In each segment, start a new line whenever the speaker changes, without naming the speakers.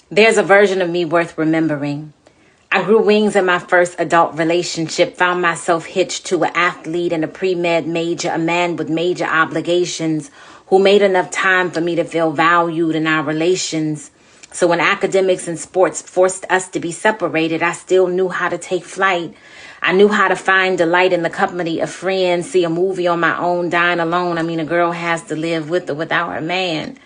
There's a version of me worth remembering. I grew wings in my first adult relationship, found myself hitched to an athlete and a pre-med major, a man with major obligations who made enough time for me to feel valued in our relations. So when academics and sports forced us to be separated, I still knew how to take flight. I knew how to find delight in the company of friends, see a movie on my own, dine alone. A girl has to live with or without her man.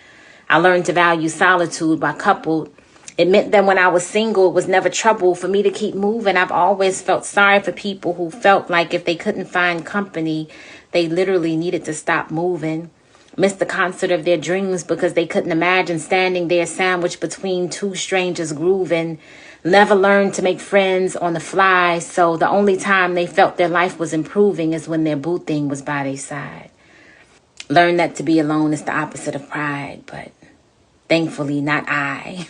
I learned to value solitude while coupled. It meant that when I was single, it was never trouble for me to keep moving. I've always felt sorry for people who felt like if they couldn't find company, they literally needed to stop moving. Missed the concert of their dreams because they couldn't imagine standing there sandwiched between two strangers grooving. Never learned to make friends on the fly, so the only time they felt their life was improving is when their boo thing was by their side. Learned that to be alone is the opposite of pride, but thankfully not I.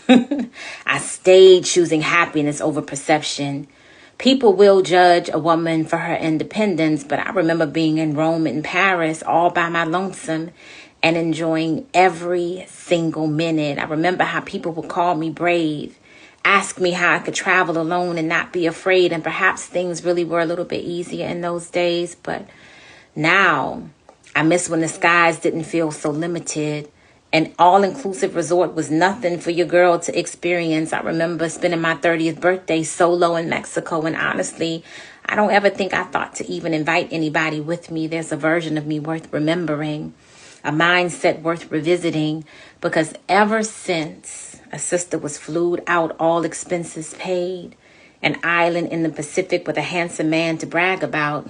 I stayed choosing happiness over perception. People will judge a woman for her independence, but I remember being in Rome and Paris all by my lonesome and enjoying every single minute. I remember how people would call me brave, ask me how I could travel alone and not be afraid, and perhaps things really were a little bit easier in those days, but now I miss when the skies didn't feel so limited. An all-inclusive resort was nothing for your girl to experience. I remember spending my 30th birthday solo in Mexico, and honestly, I don't ever think I thought to even invite anybody with me. There's a version of me worth remembering, a mindset worth revisiting, because ever since a sister was flued out, all expenses paid, an island in the Pacific with a handsome man to brag about,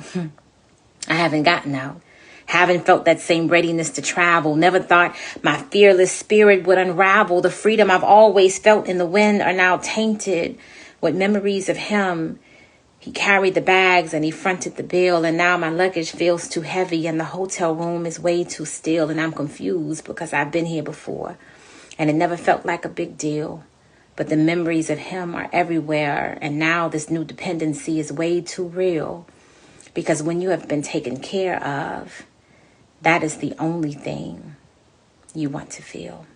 I haven't gotten out. Haven't felt that same readiness to travel. Never thought my fearless spirit would unravel. The freedom I've always felt in the wind are now tainted with memories of him. He carried the bags and he fronted the bill, and now my luggage feels too heavy and the hotel room is way too still, and I'm confused because I've been here before and it never felt like a big deal. But the memories of him are everywhere, and now this new dependency is way too real, because when you have been taken care of, that is the only thing you want to feel.